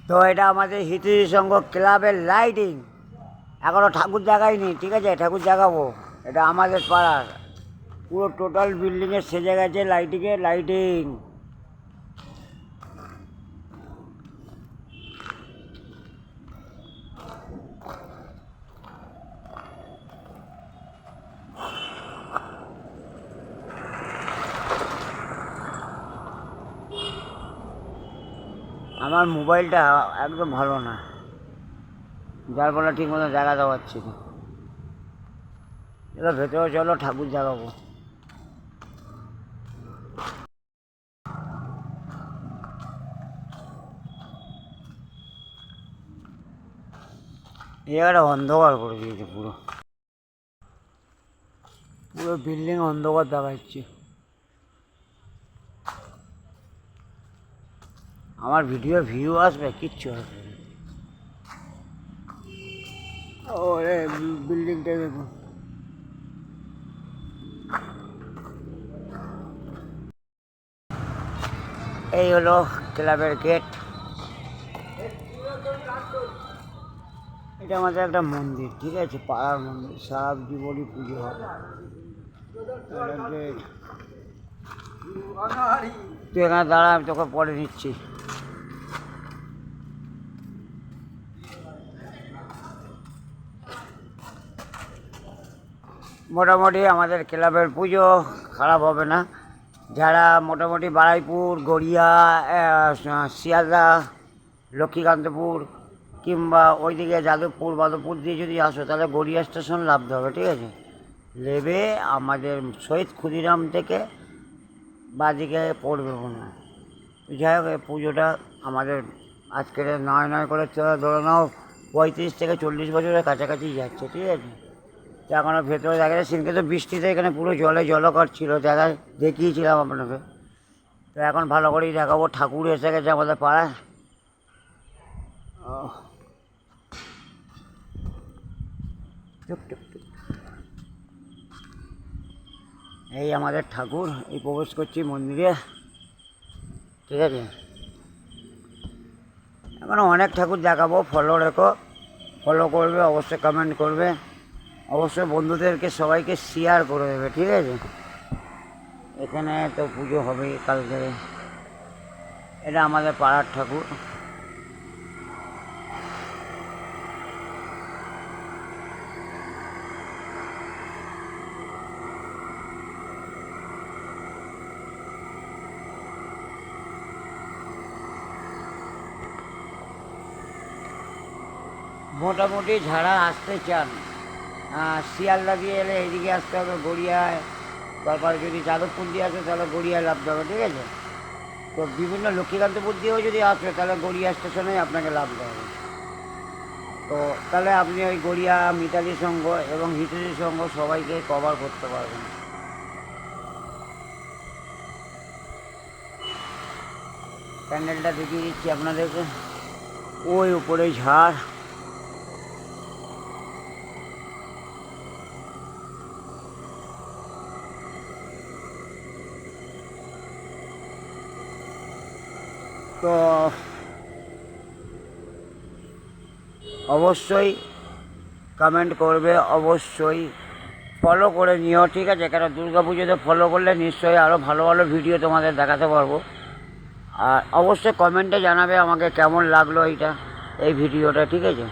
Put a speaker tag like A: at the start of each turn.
A: তো এটা আমাদের হিতৈষী সংঘ ক্লাবের লাইটিং, এখনও ঠাকুর জাগাইনি, ঠিক আছে, ঠাকুর জাগাবো। এটা আমাদের পাড়ার পুরো টোটাল বিল্ডিংয়ে সেজে গেছে লাইটিংয়ে, লাইটিং। আমার মোবাইলটা একদম ভালো না, যার ফলে ঠিক মতো জাগাতে পারছি না। এবার ভেতরে চলো, ঠাকুর জাগাবো। এই জায়গাটা অন্ধকার করে দিয়েছে, পুরো পুরো বিল্ডিং অন্ধকার দেখাচ্ছে। আমার ভিডিও ভিউ আসবে, কিচ্ছু আসবে না। ও বিল্ডিংটা দেখুন, এই হলো ক্লাবের গেট। এটা আমাদের একটা মন্দির, ঠিক আছে, পাড়ার মন্দির, সারা জীবনই পুজো হবে। তুই এখানে দাঁড়া, আমি তোকে পরে নিচ্ছি। মোটামুটি আমাদের ক্লাবের পুজো খারাপ হবে না। যারা মোটামুটি বারাইপুর, গড়িয়া, শিয়ালদা, লক্ষ্মীকান্তপুর কিংবা ওইদিকে যাদবপুর মাধবপুর দিয়ে যদি আসো, তাহলে গড়িয়া স্টেশন নামতে হবে, ঠিক আছে। নেমে আমাদের শহীদ ক্ষুদিরাম থেকে বাদিকে পড়বে মনে হয়। যাই হোক, পুজোটা আমাদের আজকের নয় করে ধরে নাও 35 থেকে 40 বছরের কাছাকাছি যাচ্ছে, ঠিক আছে। তো এখনও ভেতরে দেখা যায়, সেদিনকে তো বৃষ্টিতে এখানে পুরো জলকর ছিল, দেখিয়েছিলাম আপনাকে। তো এখন ভালো করেই দেখাবো। ঠাকুর এসে গেছে আমাদের পাড়ায়। এই আমাদের ঠাকুর, এই প্রবেশ করছি মন্দিরে, ঠিক আছে। এখনও অনেক ঠাকুর দেখাবো, ফলো রেখো, ফলো করবে, অবশ্যই কমেন্ট করবে, অবশ্যই বন্ধুদেরকে সবাইকে শেয়ার করে দেবে, ঠিক আছে। এখানে তো পুজো হবেই কালকে। এটা আমাদের পাড়ার ঠাকুর। মোটামুটি যারা আসতে চান, শিয়ালদা দিয়ে এলে এইদিকে আসতে হবে গড়িয়ায়, তারপরে যদি যাদবপুর দিয়ে আসে তাহলে গড়িয়ায় নামতে হবে, ঠিক আছে। তো বিভিন্ন লক্ষ্মীকান্তপুর দিয়েও যদি আসে তাহলে গড়িয়া স্টেশনেই আপনাকে নামতে হবে। তো তাহলে আপনি ওই গড়িয়া মিতালি সংঘ এবং হিতৈষী সংঘ সবাইকে কভার করতে পারবেন। প্যান্ডেলটা দেখিয়ে দিচ্ছি আপনাদেরকে, ওই উপরে ঝাড়। তো অবশ্যই কমেন্ট করবে, অবশ্যই ফলো করে নিও, ঠিক আছে। কারণ দুর্গা পুজোতে ফলো করলে নিশ্চয়ই আরও ভালো ভালো ভিডিও তোমাদের দেখাতে পারবো। আর অবশ্যই কমেন্টে জানাবে আমাকে কেমন লাগলো এই ভিডিওটা, ঠিক আছে।